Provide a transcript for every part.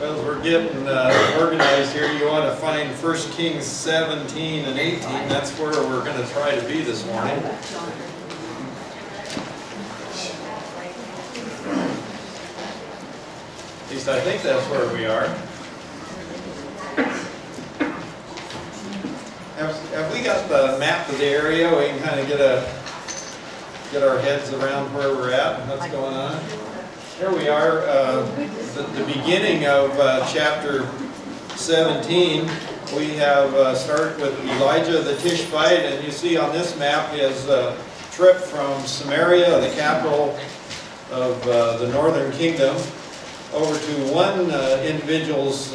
Well, as we're getting organized here, you want to find 1 Kings 17 and 18. That's where we're going to try to be this morning. At least I think that's where we are. Have we got the map of the area? We can kind of get our heads around where we're at and what's going on. Here we are, the beginning of chapter 17. We have started with Elijah the Tishbite, and you see on this map his trip from Samaria, the capital of the northern kingdom, over to one individual's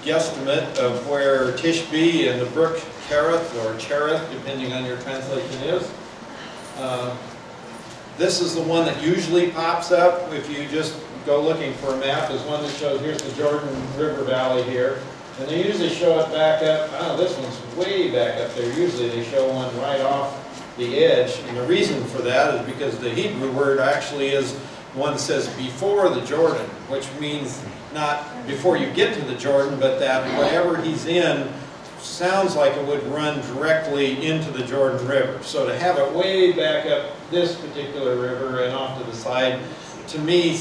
guesstimate of where Tishbe and the brook Cherith, or Cherith, depending on your translation is. This is the one that usually pops up if you just go looking for a map, is one that shows, here's the Jordan River Valley here. And they usually show it back up, oh, this one's way back up there. Usually they show one right off the edge. And the reason for that is because the Hebrew word actually is one that says before the Jordan, which means not before you get to the Jordan, but that whatever he's in sounds like it would run directly into the Jordan River. So to have it way back up this particular river and off to the side, to me,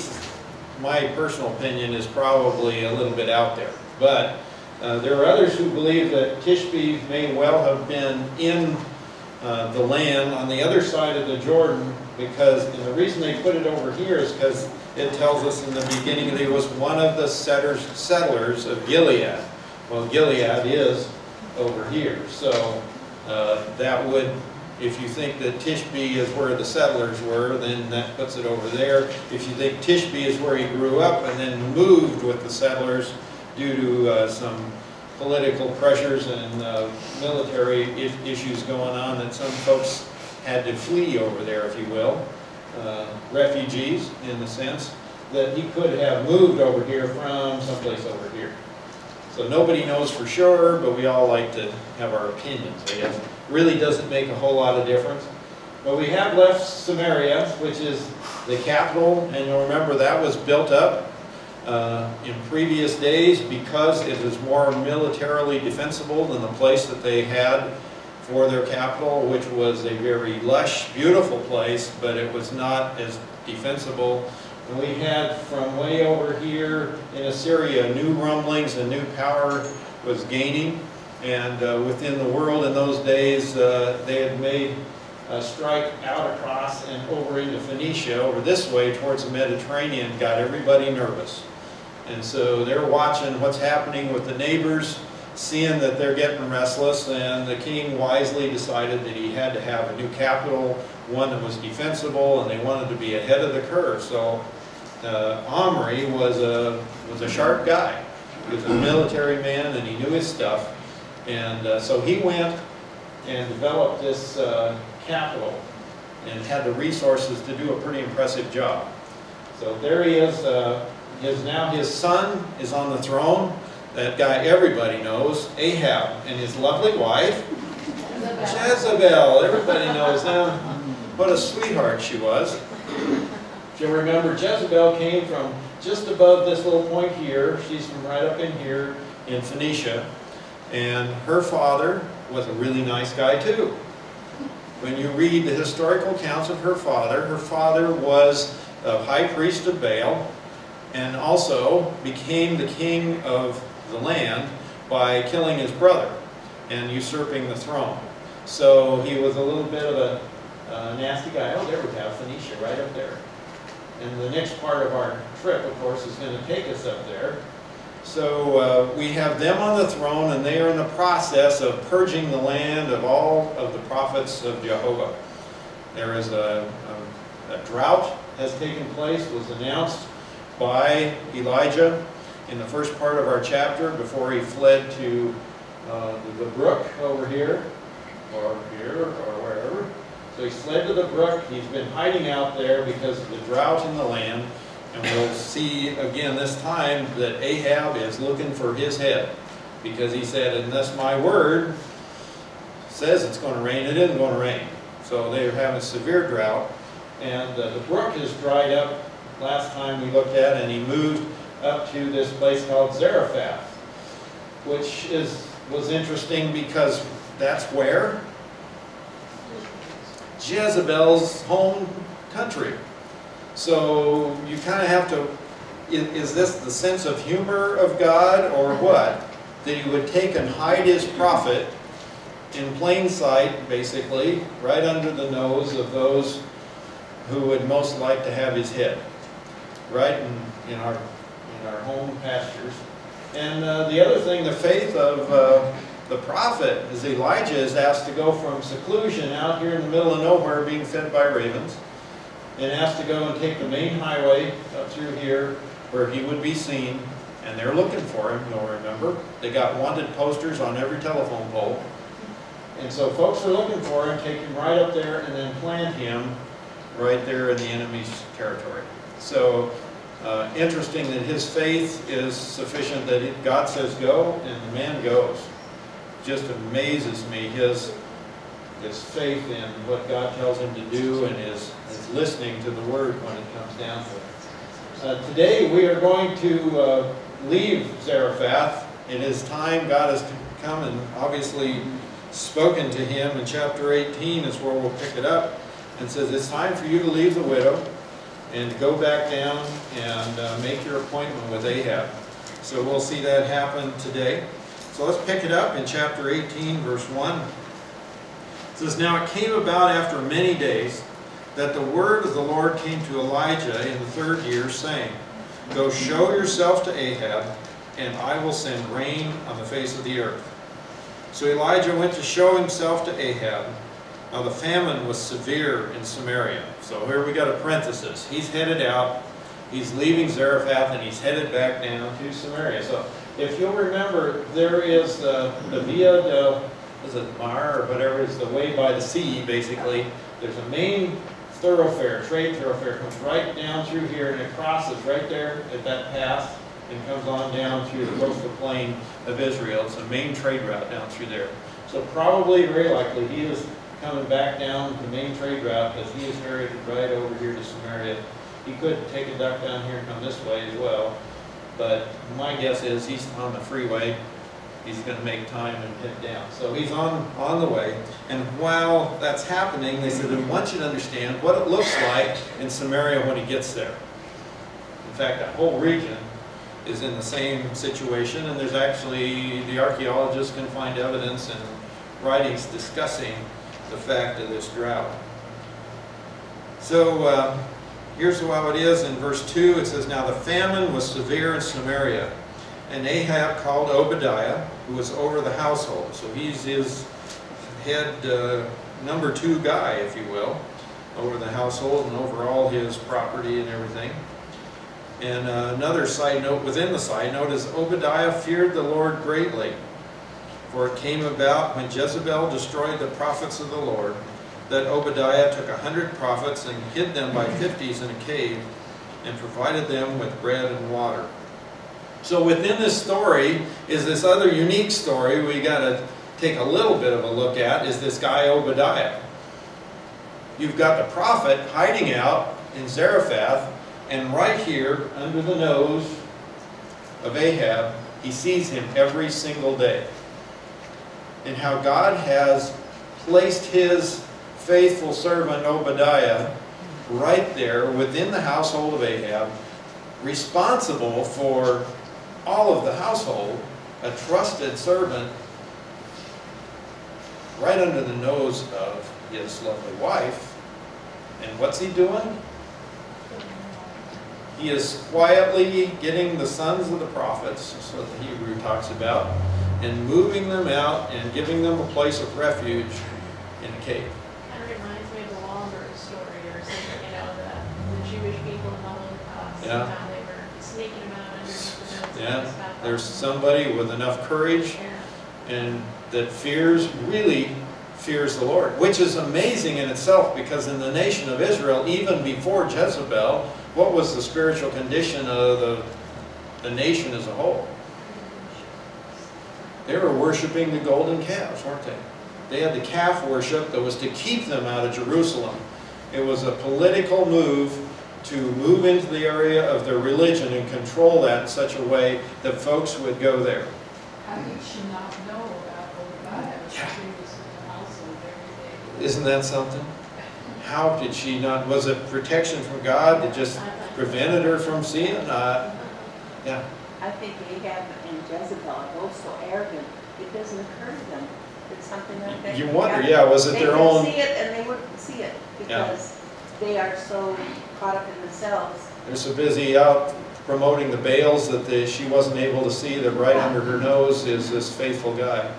my personal opinion, is probably a little bit out there. But there are others who believe that Tishbe may well have been in the land on the other side of the Jordan, because, and the reason they put it over here is because it tells us in the beginning that he was one of the settlers of Gilead. Well, Gilead is over here. So that would, if you think that Tishbe is where the settlers were, then that puts it over there. If you think Tishbe is where he grew up and then moved with the settlers due to some political pressures and military issues going on, that some folks had to flee over there, if you will, refugees in the sense, that he could have moved over here from someplace over here. So nobody knows for sure, but we all like to have our opinions, I guess. Really doesn't make a whole lot of difference. But we have left Samaria, which is the capital, and you'll remember that was built up in previous days because it is more militarily defensible than the place that they had for their capital, which was a very lush, beautiful place, but it was not as defensible. And we had from way over here in Assyria new rumblings, and new power was gaining. And within the world in those days, they had made a strike out across and over into Phoenicia, over this way towards the Mediterranean, got everybody nervous. And so they're watching what's happening with the neighbors, seeing that they're getting restless, and the king wisely decided that he had to have a new capital, one that was defensible, and they wanted to be ahead of the curve. So Omri was a sharp guy. He was a military man, and he knew his stuff. And so he went and developed this capital and had the resources to do a pretty impressive job. So there he is. Now his son is on the throne. That guy everybody knows, Ahab, and his lovely wife, Jezebel. Everybody knows now. What a sweetheart she was. If you remember, Jezebel came from just above this little point here. She's from right up in here in Phoenicia. And her father was a really nice guy too. When you read the historical accounts of her father was a high priest of Baal, and also became the king of the land by killing his brother and usurping the throne. So he was a little bit of a nasty guy. Oh, there we have Phoenicia right up there. And the next part of our trip, of course, is going to take us up there. So we have them on the throne, and they are in the process of purging the land of all of the prophets of Jehovah. There is a drought has taken place, was announced by Elijah in the first part of our chapter before he fled to the brook over here, or wherever. So he fled to the brook. He's been hiding out there because of the drought in the land. And we'll see again this time that Ahab is looking for his head, because he said, unless my word says it's going to rain, it isn't going to rain. So they're having a severe drought, and the brook has dried up last time we looked at, and he moved up to this place called Zarephath, which was interesting because that's where? Jezebel's home country. So you kind of have to, is this the sense of humor of God or what? That he would take and hide his prophet in plain sight, basically, right under the nose of those who would most like to have his head, right in our home pastures. And the other thing, the faith of the prophet, is Elijah is asked to go from seclusion out here in the middle of nowhere being fed by ravens, and asked to go and take the main highway up through here where he would be seen, and they're looking for him, you'll remember. They got wanted posters on every telephone pole. And so folks are looking for him, take him right up there, and then plant him right there in the enemy's territory. So interesting that his faith is sufficient that God says go, and the man goes. Just amazes me, his faith in what God tells him to do, and his listening to the word when it comes down to it. Today we are going to leave Zarephath. It is time. God has come and obviously spoken to him. In chapter 18 is where we'll pick it up, and says it's time for you to leave the widow and to go back down and make your appointment with Ahab. So we'll see that happen today. So let's pick it up in chapter 18, verse 1. It says, "Now it came about after many days that the word of the Lord came to Elijah in the 3rd year, saying, Go show yourself to Ahab, and I will send rain on the face of the earth. So Elijah went to show himself to Ahab. Now the famine was severe in Samaria." So here we got a parenthesis. He's headed out. He's leaving Zarephath, and he's headed back down to Samaria. So if you'll remember, there is the Via de, is it Mar, or whatever, is the way by the sea, basically. There's a main thoroughfare, trade thoroughfare, comes right down through here, and it crosses right there at that pass and comes on down through the coastal plain of Israel. It's a main trade route down through there. So probably, very likely, he is coming back down the main trade route because he is headed right over here to Samaria. He could take a duck down here and come this way as well, but my guess is he's on the freeway. He's going to make time and head down. So he's on the way. And while that's happening, they said, I want you to understand what it looks like in Samaria when he gets there. In fact, that whole region is in the same situation, and there's actually, the archaeologists can find evidence and writings discussing the fact of this drought. So here's how it is in verse 2. It says, "Now the famine was severe in Samaria, and Ahab called Obadiah, who was over the household." So he's his head number 2 guy, if you will, over the household and over all his property and everything. And another side note within the side note is Obadiah feared the Lord greatly. For it came about when Jezebel destroyed the prophets of the Lord, that Obadiah took 100 prophets and hid them by 50s in a cave, and provided them with bread and water. So within this story is this other unique story we got to take a little bit of a look at, is this guy Obadiah. You've got the prophet hiding out in Zarephath, and right here under the nose of Ahab, he sees him every single day. And how God has placed his faithful servant Obadiah right there within the household of Ahab, responsible for all of the household, a trusted servant right under the nose of his lovely wife. And what's he doing? He is quietly getting the sons of the prophets, that's what the Hebrew talks about, and moving them out and giving them a place of refuge in a cave. Kind of reminds me of the Wallenberg story or something, the Jewish people in the Holocaust, and how they were sneaking them out underneath the nose. Yeah, there's somebody with enough courage and that really fears the Lord, which is amazing in itself, because in the nation of Israel, even before Jezebel, what was the spiritual condition of the nation as a whole? They were worshiping the golden calves, weren't they? They had the calf worship that was to keep them out of Jerusalem. It was a political move to move into the area of their religion and control that in such a way that folks would go there. How did she not know about Obadiah? She was in the household every day. Isn't that something? How did she not? Was it protection from God that just prevented her from seeing? Yeah. I think Ahab and Jezebel are both so arrogant, it doesn't occur to them that something like that. You wonder, yeah, was it their own? They can see it and they wouldn't see it because they are so caught up in themselves. They're so busy out promoting the Baals that she wasn't able to see that right under her nose is this faithful guy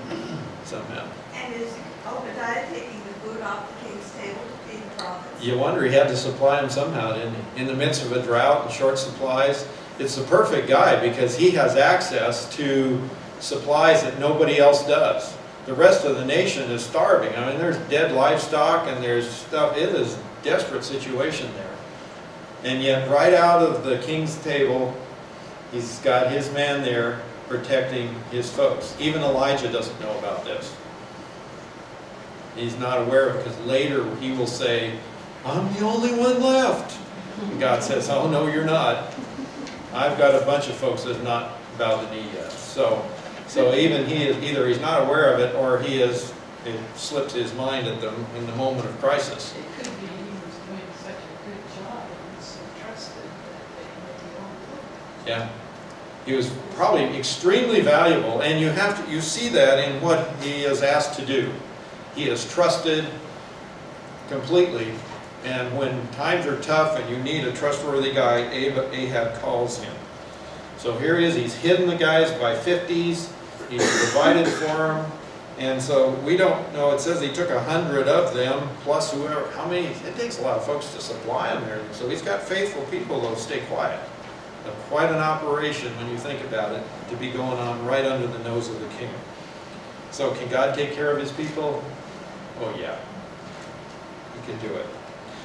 somehow. And is Obadiah taking the food off the king's table to feed the prophets? You wonder, he had to supply them somehow, didn't he? In the midst of a drought and short supplies. It's the perfect guy because he has access to supplies that nobody else does. The rest of the nation is starving. I mean, there's dead livestock and there's stuff. It is a desperate situation there. And yet, right out of the king's table, he's got his man there protecting his folks. Even Elijah doesn't know about this. He's not aware of it because later he will say, I'm the only one left. And God says, oh, no, you're not. I've got a bunch of folks that have not bowed the knee yet. So even he is, either he's not aware of it or it slips his mind at them in the moment of crisis. It could be he was doing such a good job and was so trusted that they overlooked. Yeah. He was probably extremely valuable, and you see that in what he is asked to do. He is trusted completely. And when times are tough and you need a trustworthy guy, Ahab calls him. So here he is, he's hidden the guys by 50s, he's provided for them, and so we don't know, it says he took 100 of them, plus whoever, how many, it takes a lot of folks to supply them there. So he's got faithful people that'll stay quiet. Quite an operation when you think about it, to be going on right under the nose of the king. So can God take care of his people? Oh yeah, he can do it.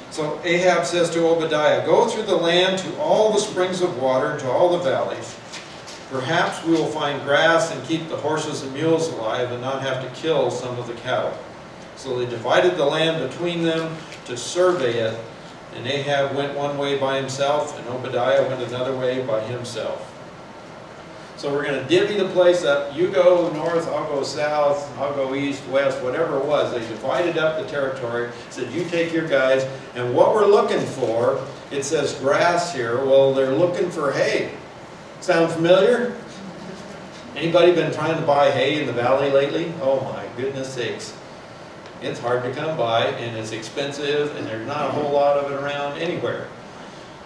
So Ahab says to Obadiah, go through the land to all the springs of water and to all the valleys. Perhaps we will find grass and keep the horses and mules alive and not have to kill some of the cattle. So they divided the land between them to survey it. And Ahab went one way by himself and Obadiah went another way by himself. So we're going to divvy the place up. You go north, I'll go south, I'll go east, west, whatever it was. They divided up the territory, said you take your guys. And what we're looking for, it says grass here. Well, they're looking for hay. Sound familiar? Anybody been trying to buy hay in the valley lately? Oh my goodness sakes. It's hard to come by and it's expensive and there's not a whole lot of it around anywhere.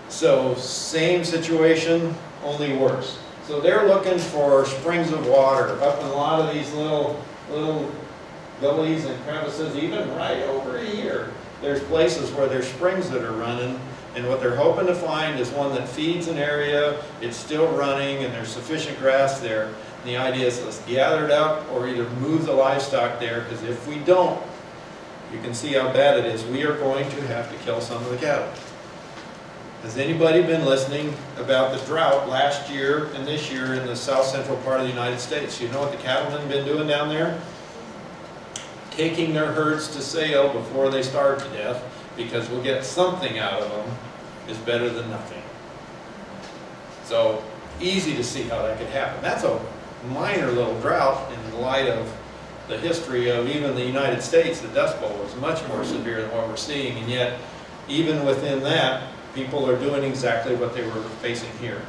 So same situation, only worse. So they're looking for springs of water up in a lot of these little gullies and crevices, even right over here. There's places where there's springs that are running, and what they're hoping to find is one that feeds an area, it's still running, and there's sufficient grass there. And the idea is let's gather it up or either move the livestock there, because if we don't, you can see how bad it is. We are going to have to kill some of the cattle. Has anybody been listening about the drought last year and this year in the south central part of the United States? You know what the cattlemen have been doing down there? Taking their herds to sale before they starve to death, because we'll get something out of them is better than nothing. So easy to see how that could happen. That's a minor little drought in light of the history of even the United States. The Dust Bowl was much more severe than what we're seeing, and yet even within that, people are doing exactly what they were facing here.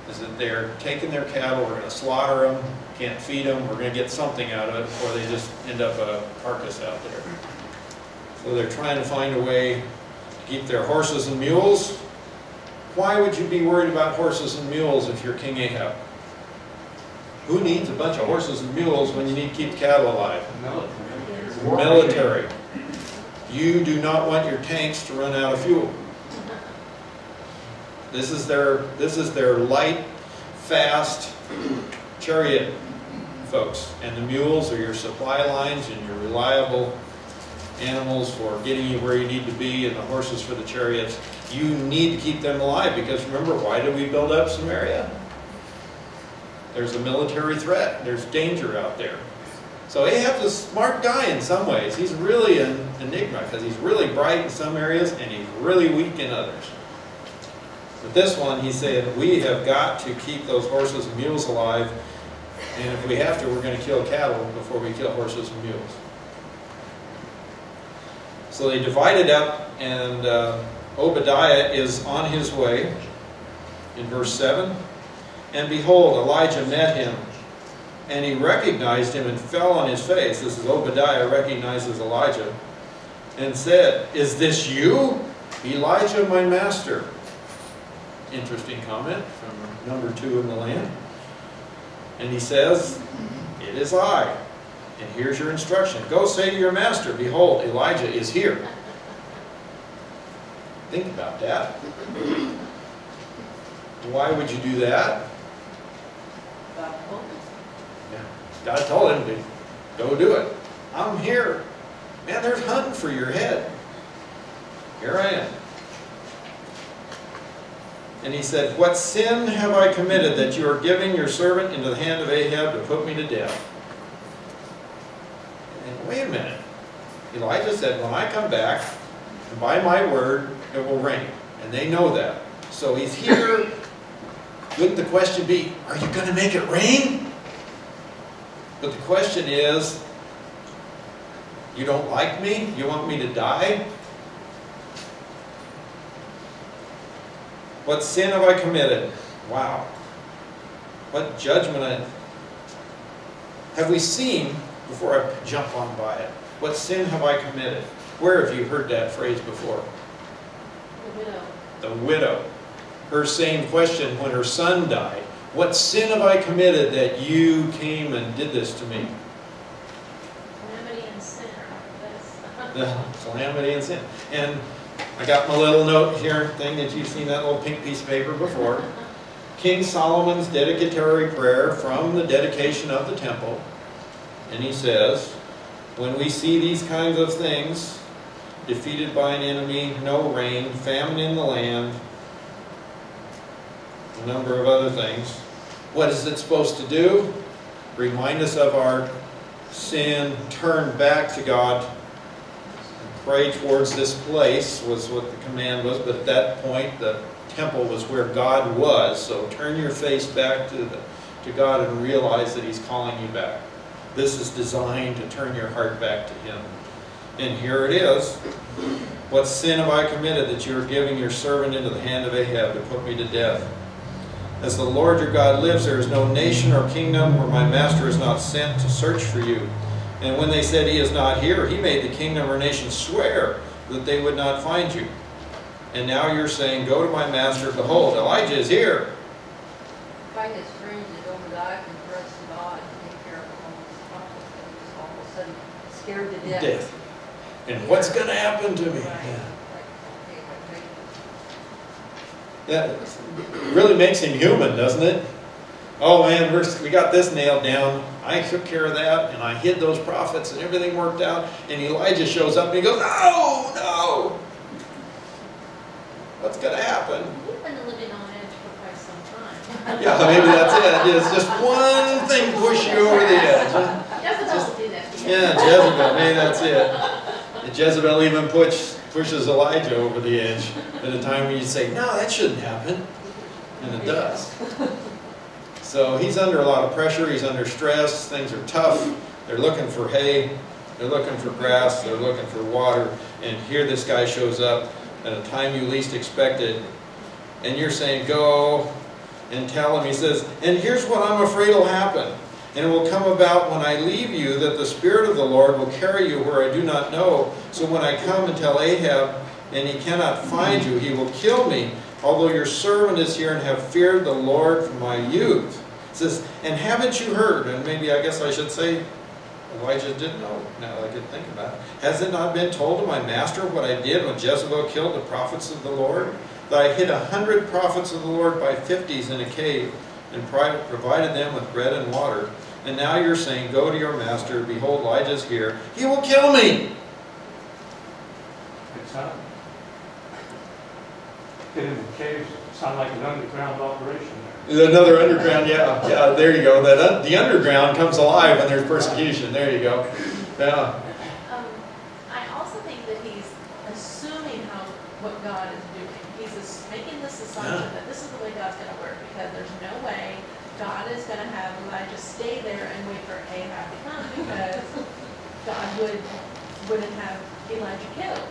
Is that they're taking their cattle, we're going to slaughter them, can't feed them, we're going to get something out of it before they just end up a carcass out there. So they're trying to find a way to keep their horses and mules. Why would you be worried about horses and mules if you're King Ahab? Who needs a bunch of horses and mules when you need to keep cattle alive? Military. You do not want your tanks to run out of fuel. This is their light, fast chariot folks, and the mules are your supply lines and your reliable animals for getting you where you need to be, and the horses for the chariots. You need to keep them alive, because remember, why did we build up Samaria? There's a military threat. There's danger out there. So Ahab's a smart guy in some ways. He's really an enigma, because he's really bright in some areas and he's really weak in others. But this one, he said, we have got to keep those horses and mules alive, and if we have to, we're going to kill cattle before we kill horses and mules. So they divided up, and Obadiah is on his way in verse 7. And behold, Elijah met him, and he recognized him and fell on his face. This is Obadiah recognizes Elijah, and said, is this you, Elijah, my master? Interesting comment from number 2 in the land. And he says, it is I. And here's your instruction. Go say to your master, behold, Elijah is here. Think about that. Why would you do that? God told him. Yeah. God told him to go do it. I'm here. Man, they're hunting for your head. Here I am. And he said, what sin have I committed that you are giving your servant into the hand of Ahab to put me to death? And wait a minute. Elijah said, when I come back, and by my word, it will rain. And they know that. So he's here. Wouldn't the question be, are you going to make it rain? But the question is, you don't like me? You want me to die? What sin have I committed? Wow. What judgment have we seen, before I jump on by it, what sin have I committed? Where have you heard that phrase before? The widow. The widow. Her same question when her son died. What sin have I committed that you came and did this to me? Calamity and sin. The calamity and sin. And I got my little note here, thing that you've seen, that little pink piece of paper before. King Solomon's dedicatory prayer from the dedication of the temple. And he says, when we see these kinds of things, defeated by an enemy, no rain, famine in the land, a number of other things, what is it supposed to do? Remind us of our sin, turn back to God, pray towards this place, was what the command was. But at that point, the temple was where God was. So turn your face back to God and realize that He's calling you back. This is designed to turn your heart back to Him. And here it is. What sin have I committed that you are giving your servant into the hand of Ahab to put me to death? As the Lord your God lives, there is no nation or kingdom where my master is not sent to search for you. And when they said he is not here, he made the kingdom or nation swear that they would not find you. And now you're saying, go to my master, behold, Elijah is here. I find it strange that Obadiah can trust God to take care of all his problems, and he's all of a sudden scared to death. Death. And what's going to happen to me? Right. Yeah, it really makes him human, doesn't it? Oh man, we got this nailed down. I took care of that, and I hid those prophets, and everything worked out. And Elijah shows up, and he goes, no, no. What's going to happen? You've been living on edge for quite some time. Yeah, maybe that's it. It's just one thing push you over the edge. Huh? Jezebel will do that to you. Yeah, Jezebel, maybe that's it. And Jezebel even pushes Elijah over the edge at a time when you say, no, that shouldn't happen. And it does. So he's under a lot of pressure, he's under stress, things are tough, they're looking for hay, they're looking for grass, they're looking for water, and here this guy shows up at a time you least expected, and you're saying, go and tell him. He says, and here's what I'm afraid will happen. And it will come about when I leave you that the Spirit of the Lord will carry you where I do not know. So when I come and tell Ahab, and he cannot find you, he will kill me, although your servant is here and have feared the Lord from my youth. It says, and haven't you heard? And maybe I guess I should say, Elijah didn't know, now that I could think about it. Has it not been told to my master what I did when Jezebel killed the prophets of the Lord? That I hid 100 prophets of the Lord by 50s in a cave, and provided them with bread and water. And now you're saying, go to your master, behold, Elijah's here. He will kill me. Get in the caves, sound like an underground operation there. Another underground, yeah, there you go. The underground comes alive when there's persecution. There you go. Yeah. I also think that he's assuming what God God is doing. He's just making this assumption that this is the way God's going to work, because there's no way God is going to have Elijah stay there and wait for Ahab to come, because God wouldn't have Elijah killed.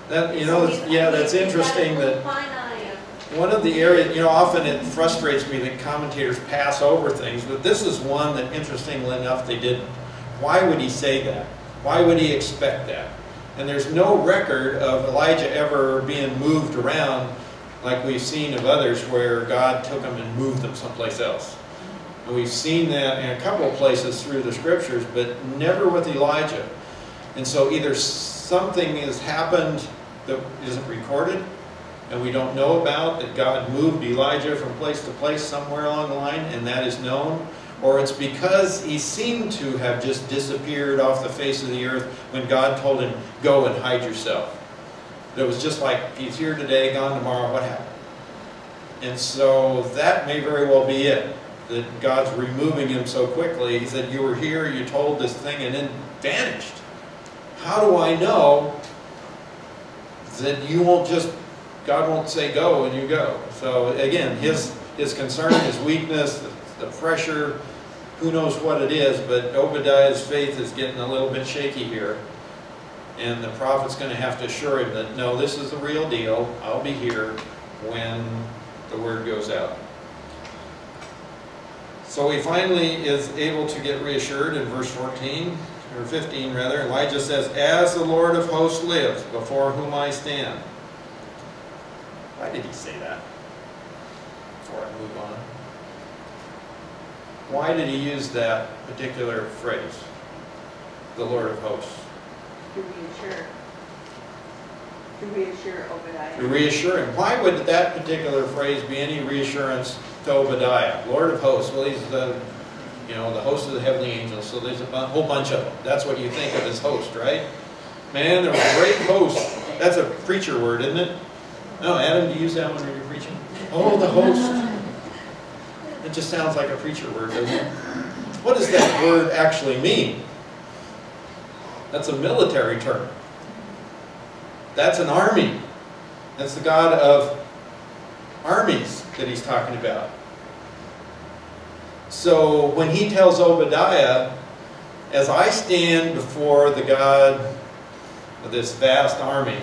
That, you know, So yeah, that's he's interesting got a that little fine eye of, one of the areas, you know, often it frustrates me that commentators pass over things, but this is one that, interestingly enough, they didn't. Why would he say that? Why would he expect that? And there's no record of Elijah ever being moved around like we've seen of others where God took them and moved them someplace else. And we've seen that in a couple of places through the scriptures, but never with Elijah. And so either something has happened that isn't recorded, and we don't know about, that God moved Elijah from place to place somewhere along the line, and that is known, or it's because he seemed to have just disappeared off the face of the earth when God told him, go and hide yourself. It was just like, he's here today, gone tomorrow, what happened? And so that may very well be it, that God's removing him so quickly. He said, you were here, you told this thing, and then vanished. How do I know that you won't just, God won't say go and you go? So again, his concern, his weakness, the pressure, who knows what it is, but Obadiah's faith is getting a little bit shaky here. And the prophet's going to have to assure him that, no, this is the real deal. I'll be here when the word goes out. So he finally is able to get reassured in verse 14. Or 15 rather, Elijah says, as the Lord of hosts lives, before whom I stand. Why did he say that? Before I move on. Why did he use that particular phrase? The Lord of hosts. To reassure Obadiah. To reassure him. Why would that particular phrase be any reassurance to Obadiah? Lord of hosts. Well, he's the, you know, the host of the heavenly angels, so there's a whole bunch of them. That's what you think of as host, right? Man, they're a great host. That's a preacher word, isn't it? No, Adam, do you use that when you're preaching? Oh, the host. It just sounds like a preacher word, doesn't it? What does that word actually mean? That's a military term. That's an army. That's the God of armies that he's talking about. So when he tells Obadiah, as I stand before the God of this vast army,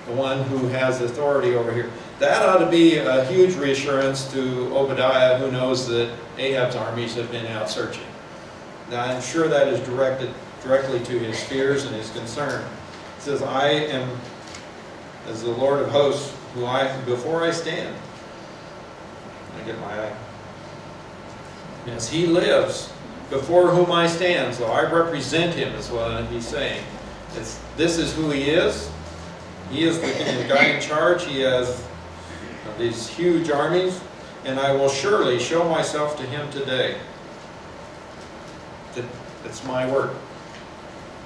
the one who has authority over here, that ought to be a huge reassurance to Obadiah, who knows that Ahab's armies have been out searching. Now I'm sure that is directed directly to his fears and his concern. He says, I am as the Lord of hosts, before I stand. I get my eye. As he lives, before whom I stand. So I represent him, is what he's saying. This is who he is. He is the guy in charge. He has these huge armies. And I will surely show myself to him today. That's my word.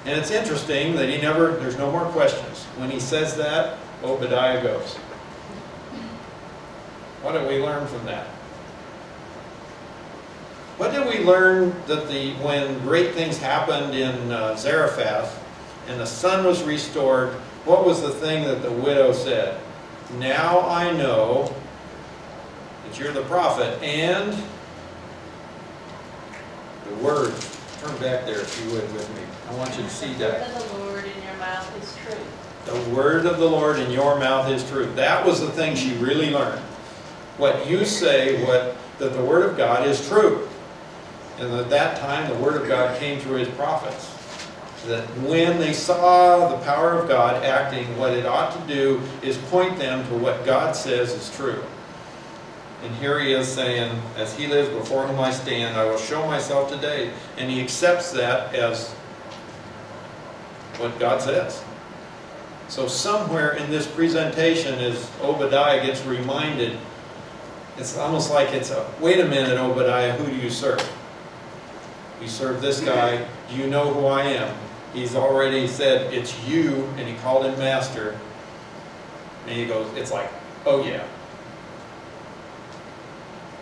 And it's interesting that there's no more questions. When he says that, Obadiah goes. What did we learn from that? What did we learn that when great things happened in Zarephath and the sun was restored, what was the thing that the widow said? Now I know that you're the prophet, and the word. Turn back there if you would with me. I want you to see that. The word of the Lord in your mouth is true. The word of the Lord in your mouth is true. That was the thing she really learned. What you say, that the word of God is true. And at that time, the word of God came through his prophets. That when they saw the power of God acting, what it ought to do is point them to what God says is true. And here he is saying, as he lives before whom I stand, I will show myself today. And he accepts that as what God says. So somewhere in this presentation, as Obadiah gets reminded, it's almost like wait a minute, Obadiah, who do you serve? You serve this guy. Do you know who I am? He's already said, it's you, and he called him master. And he goes, it's like, oh yeah.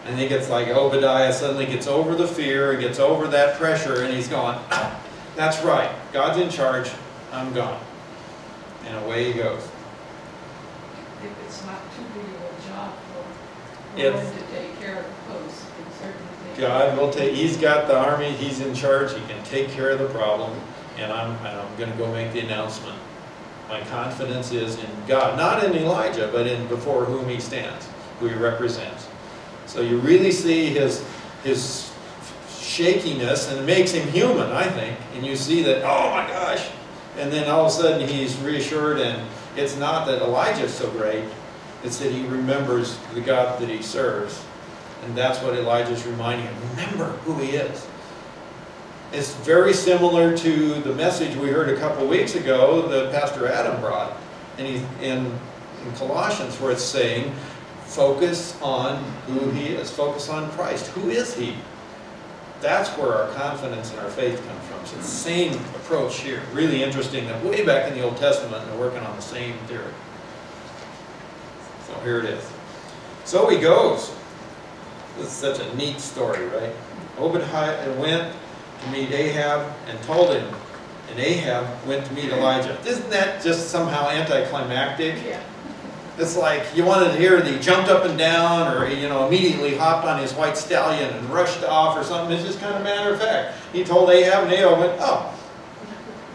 I think it's like Obadiah suddenly gets over the fear and gets over that pressure, and he's going, ah, that's right. God's in charge. I'm gone. And away he goes. if it's not too big of a job for If- one to take care of the post and certain things. God will take, he's got the army, he's in charge, he can take care of the problem, and I'm gonna go make the announcement. My confidence is in God, not in Elijah, but in before whom he stands, who he represents. So you really see his shakiness, and it makes him human, I think, and you see that, oh my gosh, and then all of a sudden he's reassured, and it's not that Elijah's so great, it's that he remembers the God that he serves. And that's what Elijah's reminding him. Remember who he is. It's very similar to the message we heard a couple weeks ago that Pastor Adam brought in Colossians, where it's saying, focus on who he is. Focus on Christ. Who is he? That's where our confidence and our faith comes from. So it's the same approach here. Really interesting that way back in the Old Testament they're working on the same theory. So here it is. So he goes. This is such a neat story, right? Obadiah went to meet Ahab and told him, and Ahab went to meet Elijah. Isn't that just somehow anticlimactic? Yeah. It's like you wanted to hear that he jumped up and down, or immediately hopped on his white stallion and rushed off or something. It's just kind of matter of fact. He told Ahab, and Ahab went, oh,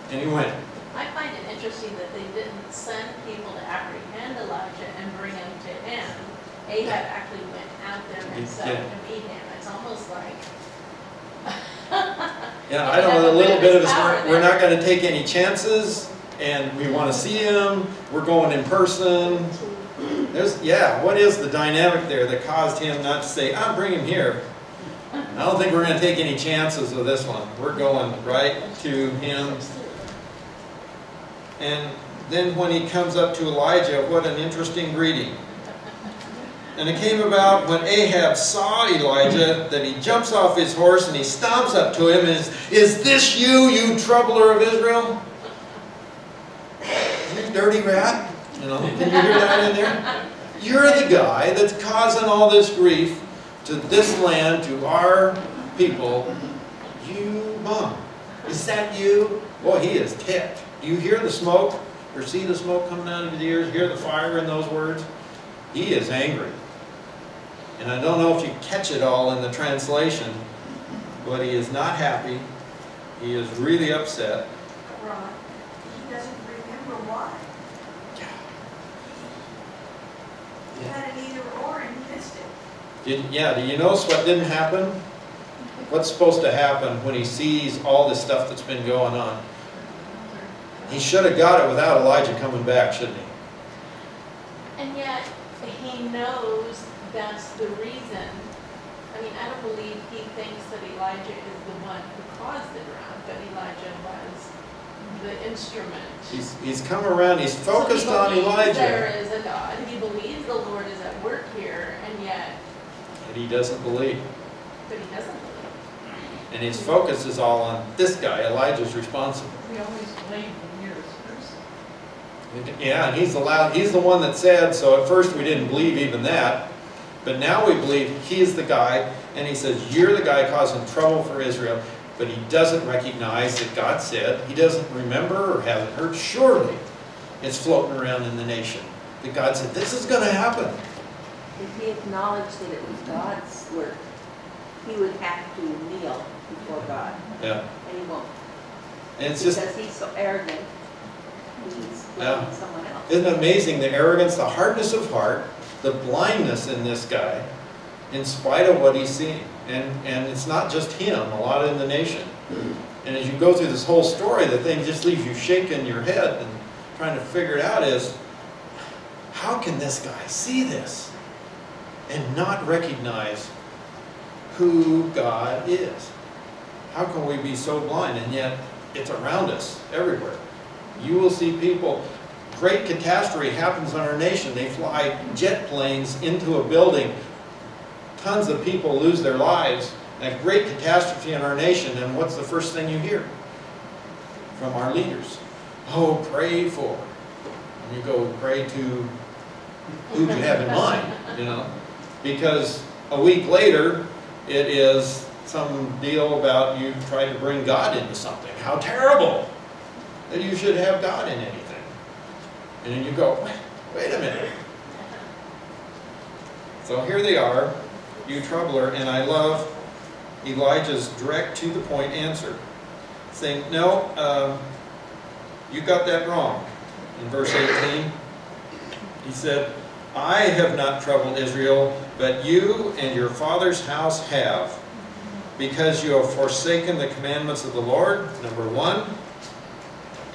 and he went. I find it interesting that they didn't send people to apprehend Elijah and bring him to him. Ahab actually went out there himself Yeah. to meet him. It's almost like... Yeah, I don't know, a little bit of us, we're not going to take any chances, and we want to see him, we're going in person. What is the dynamic there that caused him not to say, bring him here? I don't think we're going to take any chances with this one. We're going right to him. And then when he comes up to Elijah, what an interesting greeting. And it came about when Ahab saw Elijah that he jumps off his horse and he stomps up to him and is this you, you troubler of Israel? You dirty rat? Can you hear that in there? You're the guy that's causing all this grief to this land, to our people. You bum. Is that you? Boy, he is ticked. Do you hear the smoke? Or see the smoke coming out of his ears? Hear the fire in those words? He is angry. And I don't know if you catch it all in the translation, but he is not happy. He is really upset. Right. He doesn't remember why. He had an either or and he missed it. Do you notice what didn't happen? What's supposed to happen when he sees all this stuff that's been going on? He should have got it without Elijah coming back, shouldn't he? And yet, he knows that's the reason. I mean, I don't believe he thinks that Elijah is the one who caused the drought, but Elijah was the instrument. He's come around, he's focused So on he believes Elijah. there is a God. He believes the Lord is at work here, and yet, And he doesn't believe. but he doesn't believe. And his focus is all on this guy. Elijah's responsible. We always blame the nearest person. Yeah, and he's the one that said, so at first we didn't believe even that. But now we believe he's the guy, and he says, you're the guy causing trouble for Israel. But he doesn't recognize that God said, he doesn't remember or hasn't heard. Surely it's floating around in the nation that God said, this is going to happen. If he acknowledged that it was God's work, he would have to kneel before God, Yeah. and he won't. And it's just, Because he's so arrogant, he's blaming someone else. isn't it amazing the arrogance, the hardness of heart, the blindness in this guy, in spite of what he's seeing. And it's not just him, a lot in the nation. And as you go through this whole story, the thing just leaves you shaking your head and trying to figure it out is, how can this guy see this and not recognize who God is? How can we be so blind? And yet it's around us everywhere. You will see people, great catastrophe happens in our nation. They fly jet planes into a building. Tons of people lose their lives. A great catastrophe in our nation. And what's the first thing you hear from our leaders? Oh, pray for. And you go, pray to who you have in mind, Because a week later, it is some deal about you trying to bring God into something. How terrible that you should have God in anything. And then you go, wait a minute. So here they are, you troubler, and I love Elijah's direct to the point answer. Saying, no, you got that wrong. In verse 18, he said, I have not troubled Israel, but you and your father's house have, because you have forsaken the commandments of the Lord, number 1,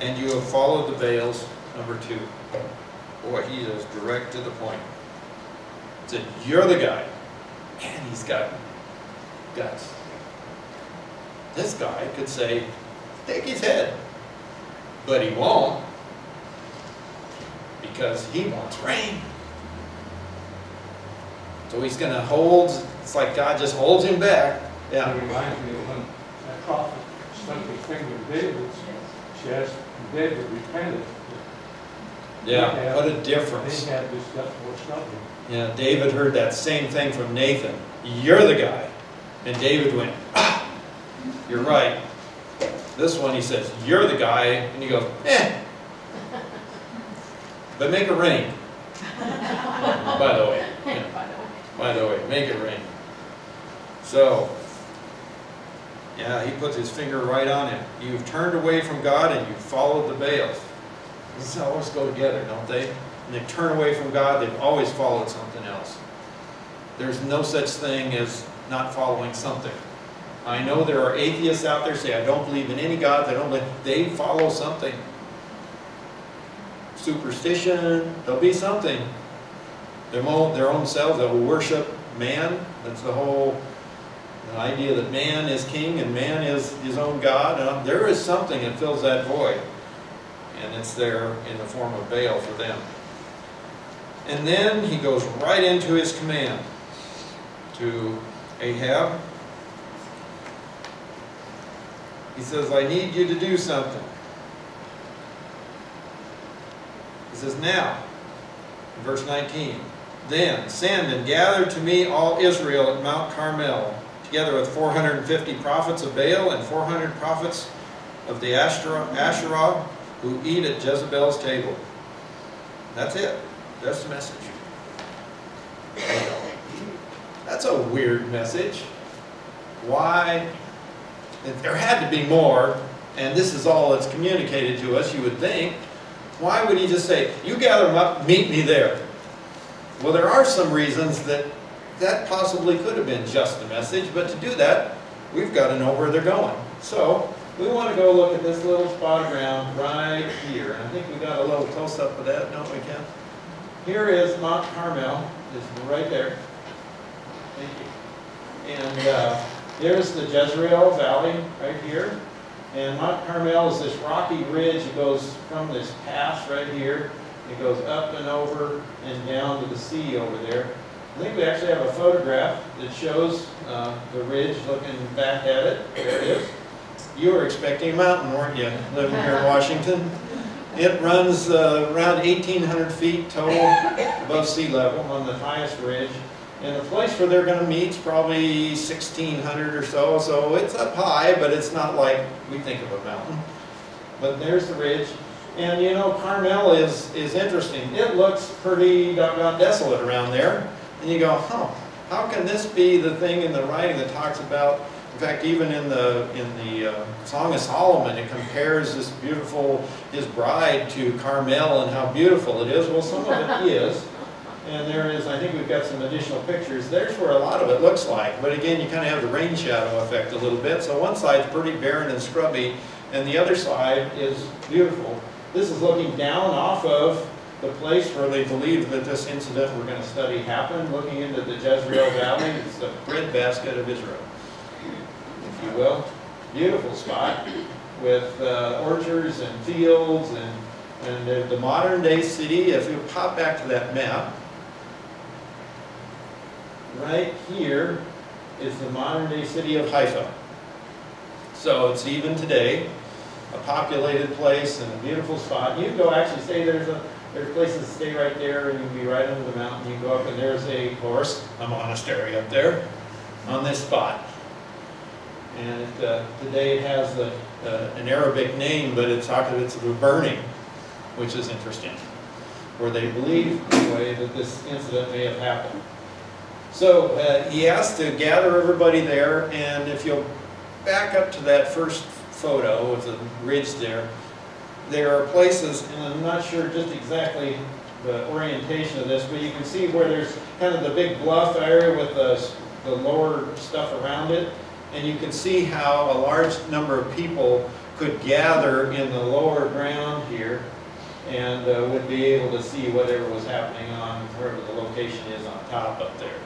and you have followed the Baals, number 2. Boy, he is direct to the point. He said, you're the guy. And he's got guts. This guy could say, take his head. But he won't, because he wants rain. So he's going to hold, it's like God just holds him back. Yeah. It reminds me of when that prophet stuck his finger to David's chest, and David repented. Yeah, what a difference. They had this stuff more stubborn. Yeah, David heard that same thing from Nathan. You're the guy. And David went, ah, you're right. This one he says, you're the guy. And he goes, eh. But make it rain. By the way. Yeah. By the way, make it rain. So, yeah, he puts his finger right on it. You've turned away from God and you've followed the Baals. These always go together, don't they? And they turn away from God, they've always followed something else. There's no such thing as not following something. I know there are atheists out there who say, I don't believe in any gods, they follow something. Superstition, there'll be something. Their own selves, they'll worship man. That's the whole idea that man is king and man is his own God. And there is something that fills that void. And it's there in the form of Baal for them. And then he goes right into his command to Ahab. He says, I need you to do something. He says, now, in verse 19, then send and gather to me all Israel at Mount Carmel, together with 450 prophets of Baal and 400 prophets of the Asherah, who eat at Jezebel's table. That's it. That's the message. That's a weird message. Why? There had to be more, and this is all that's communicated to us, you would think. Why would he just say, you gather them up, meet me there? Well, there are some reasons that possibly could have been just a message, but to do that, we've got to know where they're going. So, we want to go look at this little spot of ground right here. And I think we got a little close-up of that, don't we, Ken? Here is Mount Carmel. It's right there. Thank you. And there's the Jezreel Valley right here. And Mount Carmel is this rocky ridge. It goes from this pass right here. It goes up and over and down to the sea over there. I think we actually have a photograph that shows the ridge looking back at it. There it is. You were expecting a mountain, weren't you, living here in Washington? It runs around 1,800 feet total above sea level on the highest ridge. And the place where they're going to meet is probably 1,600 or so. So it's up high, but it's not like we think of a mountain. But there's the ridge. And you know, Carmel is interesting. It looks pretty doggone desolate around there. And you go, huh, how can this be the thing in the writing that talks about, in fact, even in the Song of Solomon, it compares this beautiful, his bride to Carmel and how beautiful it is. Well, some of it is. And there is, I think we've got some additional pictures. There's where a lot of it looks like. But again, you kind of have the rain shadow effect a little bit. So one side's pretty barren and scrubby, and the other side is beautiful. This is looking down off of the place where they believe that this incident we're going to study happened, looking into the Jezreel Valley. It's the breadbasket of Israel, if you will. Beautiful spot with orchards and fields and the modern day city. If you pop back to that map, right here is the modern day city of Haifa. So it's even today a populated place and a beautiful spot. You can go actually stay, there's places to stay right there, and you can be right under the mountain. You go up and there's of course, a monastery up there on this spot. And today it has an Arabic name, but it's a burning, which is interesting, where they believe anyway that this incident may have happened. So he asked to gather everybody there, and if you'll back up to that first photo of the ridge there, there are places, and I'm not sure just exactly the orientation of this, but you can see where there's kind of the big bluff area with the lower stuff around it, and you can see how a large number of people could gather in the lower ground here and would be able to see whatever was happening on wherever the location is on top up there.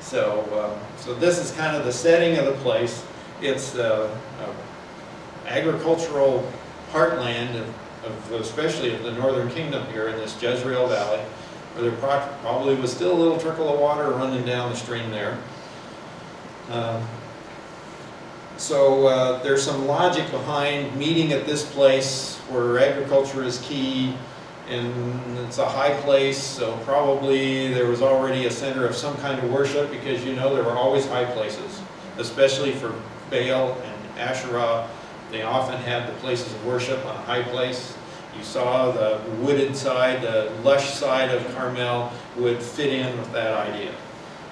So, so this is kind of the setting of the place. It's agricultural heartland of especially of the northern kingdom here in this Jezreel Valley, where there probably was still a little trickle of water running down the stream there. So there's some logic behind meeting at this place where agriculture is key, and it's a high place, so probably there was already a center of some kind of worship, because you know there were always high places, especially for Baal and Asherah. They often had the places of worship on a high place. You saw the wooded side, the lush side of Carmel would fit in with that idea.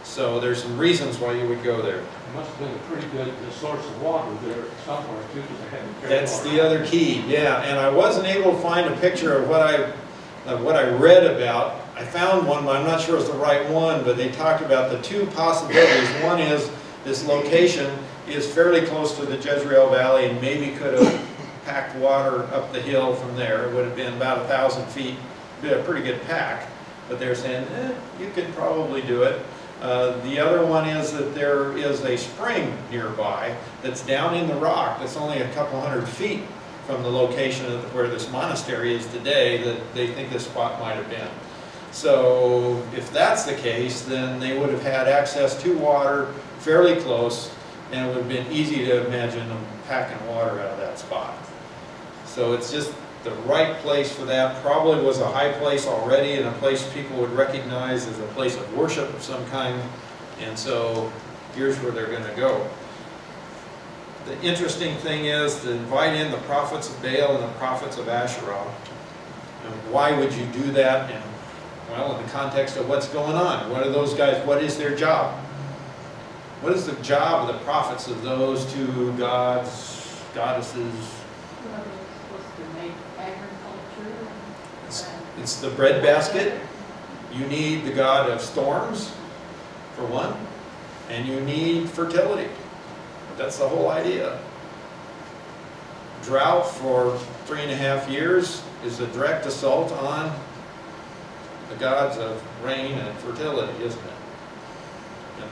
So there's some reasons why you would go there. It must have been a pretty good source of water there somewhere too, because they had to carry That's water. the other key, yeah. And I wasn't able to find a picture of what I read about. I found one, but I'm not sure it's the right one, but they talked about the two possibilities. One is this location is fairly close to the Jezreel Valley and maybe could have packed water up the hill from there. It would have been about 1,000 feet, be a pretty good pack. But they're saying, you could probably do it. The other one is that there is a spring nearby that's down in the rock that's only a couple hundred feet from the location of where this monastery is today, that they think this spot might have been. So if that's the case, then they would have had access to water fairly close, and it would have been easy to imagine them packing water out of that spot. So it's just the right place for that. Probably was a high place already, and a place people would recognize as a place of worship of some kind. And so here's where they're going to go. The interesting thing is to invite in the prophets of Baal and the prophets of Asherah. And why would you do that? And, well, in the context of what's going on. What are those guys, what is their job? What is the job of the prophets of those two gods, goddesses? Well, they're supposed to make agriculture. It's the breadbasket. You need the god of storms, for one, and you need fertility. That's the whole idea. Drought for 3.5 years is a direct assault on the gods of rain and fertility, isn't it? And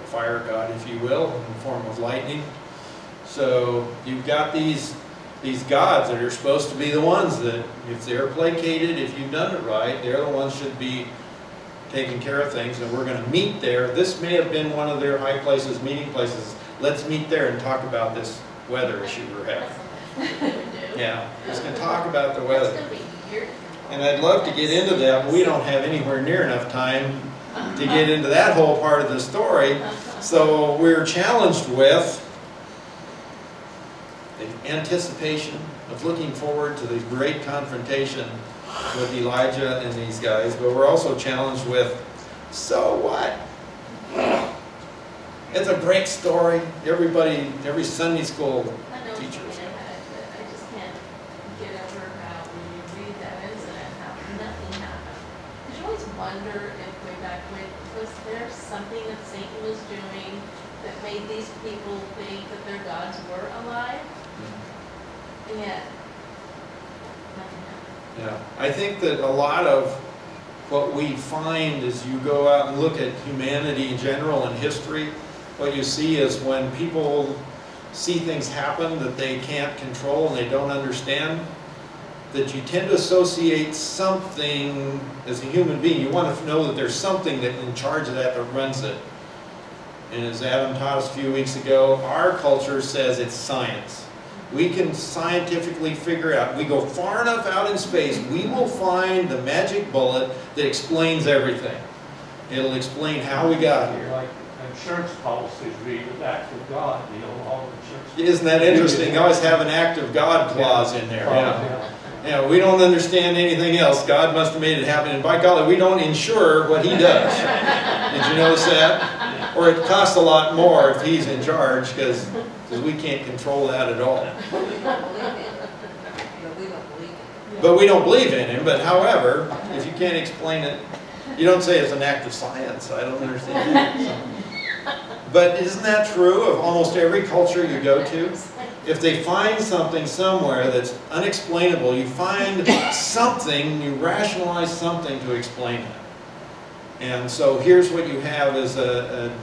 the fire god, if you will, in the form of lightning. So you've got these gods that are supposed to be the ones that, if they're placated, if you've done it right, they're the ones should be taking care of things, and we're going to meet there. This may have been one of their high places, meeting places. Let's meet there and talk about this weather issue we're having. Yeah, just going to talk about the weather. And I'd love to get into that, but we don't have anywhere near enough time to get into that whole part of the story. So we're challenged with the anticipation of looking forward to the great confrontation with Elijah and these guys, but we're also challenged with, so what? It's a great story. Everybody, every Sunday school teacher. I just can't get over how when you read that incident, how nothing happened. Because you always wonder if way back when, was there something that Satan was doing that made these people think that their gods were alive? And yet, nothing happened. Yeah, I think that a lot of what we find as you go out and look at humanity in general and history, what you see is when people see things happen that they can't control and they don't understand, that you tend to associate something as a human being. You want to know that there's something that in charge of that runs it. And as Adam taught us a few weeks ago, our culture says it's science. We can scientifically figure out, we go far enough out in space, we will find the magic bullet that explains everything. It'll explain how we got here. Like insurance policies read an act of God, all insurance. Isn't that interesting? You always have an act of God clause in there. Yeah. You know, we don't understand anything else. God must have made it happen. And by golly, we don't insure what He does. Did you notice that? Or it costs a lot more if He's in charge, because we can't control that at all. We don't believe it. But we don't believe it. But we don't believe in Him. But however, if you can't explain it, you don't say it's an act of science. I don't understand that. So. But isn't that true of almost every culture you go to? If they find something somewhere that's unexplainable, you find something, you rationalize something to explain it. And so here's what you have is a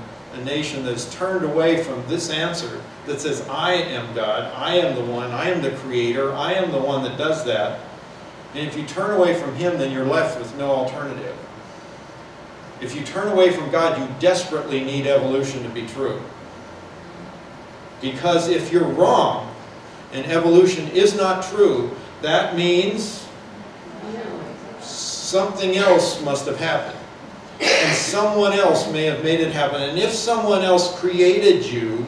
nation that's turned away from this answer that says, I am God, I am the one, I am the creator, I am the one that does that. And if you turn away from Him, then you're left with no alternative. If you turn away from God, you desperately need evolution to be true. Because if you're wrong and evolution is not true, that means something else must have happened. And someone else may have made it happen. And if someone else created you,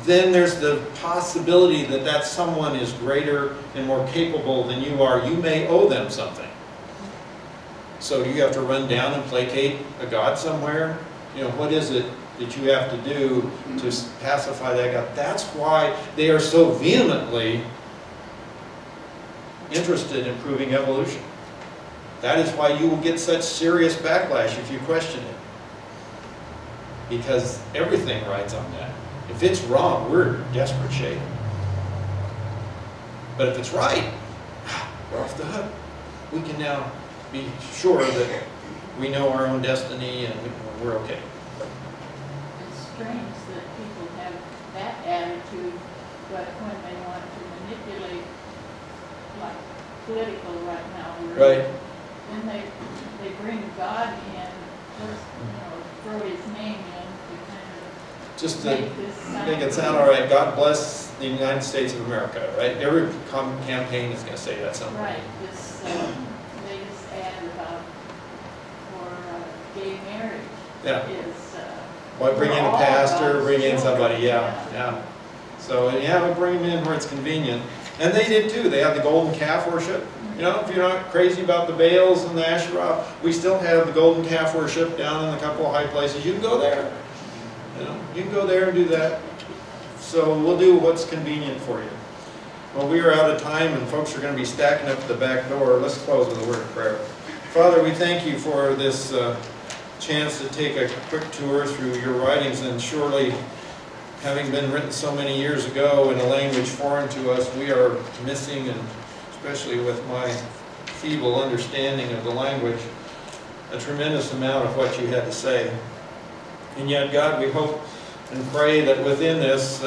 then there's the possibility that that someone is greater and more capable than you are. You may owe them something. So do you have to run down and placate a God somewhere? You know, what is it that you have to do to pacify that God? That's why they are so vehemently interested in proving evolution. That is why you will get such serious backlash if you question it. Because everything rides on that. If it's wrong, we're in desperate shape. But if it's right, we're off the hook. We can now be sure that we know our own destiny and we're okay. It's strange that people have that attitude, but when they want to manipulate, like political right now, Right. then they bring God in, just, throw His name in to kind of Just to make this make it sound all right, God bless the United States of America, right? Every campaign is going to say that somewhere. Right, this latest ad about for gay marriage Yeah. is. Why bring in a for all pastor, God's bring in children. somebody, yeah. So, yeah, we bring them in where it's convenient. And they did too. They have the golden calf worship. You know, if you're not crazy about the Baals and the Asherah, we still have the golden calf worship down in a couple of high places. You can go there. You know, you can go there and do that. So we'll do what's convenient for you. Well, we are out of time and folks are going to be stacking up at the back door. Let's close with a word of prayer. Father, we thank you for this chance to take a quick tour through your writings, and surely, having been written so many years ago in a language foreign to us, we are missing, and especially with my feeble understanding of the language, a tremendous amount of what you had to say. And yet, God, we hope and pray that within this,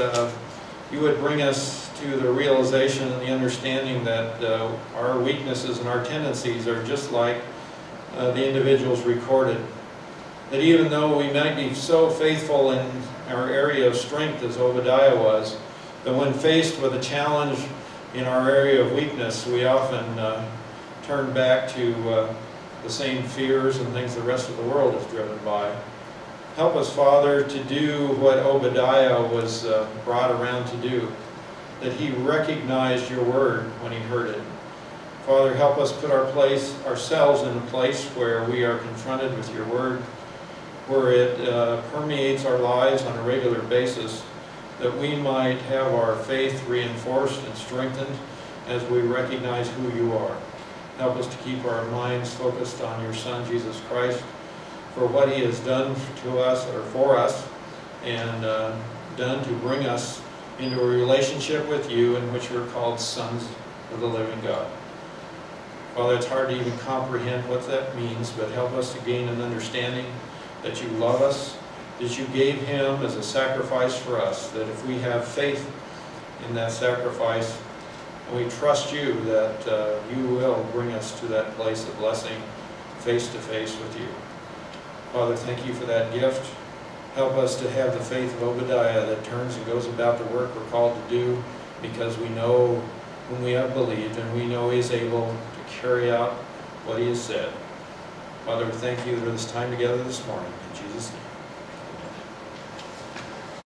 you would bring us to the realization and the understanding that our weaknesses and our tendencies are just like the individuals recorded. That even though we might be so faithful in our area of strength as Obadiah was, that when faced with a challenge in our area of weakness, we often turn back to the same fears and things the rest of the world is driven by. Help us, Father, to do what Obadiah was brought around to do, that he recognized your word when he heard it. Father, help us put ourselves in a place where we are confronted with your word, where it permeates our lives on a regular basis, that we might have our faith reinforced and strengthened as we recognize who you are. Help us to keep our minds focused on your Son, Jesus Christ, for what he has done to us, or for us, and done to bring us into a relationship with you in which we're called sons of the living God. Father, it's hard to even comprehend what that means, but help us to gain an understanding that you love us, that you gave him as a sacrifice for us, that if we have faith in that sacrifice, and we trust you that you will bring us to that place of blessing face to face with you. Father, thank you for that gift. Help us to have the faith of Obadiah that turns and goes about the work we're called to do, because we know whom we have believed, and we know he is able to carry out what he has said. Father, we thank you for this time together this morning. In Jesus' name.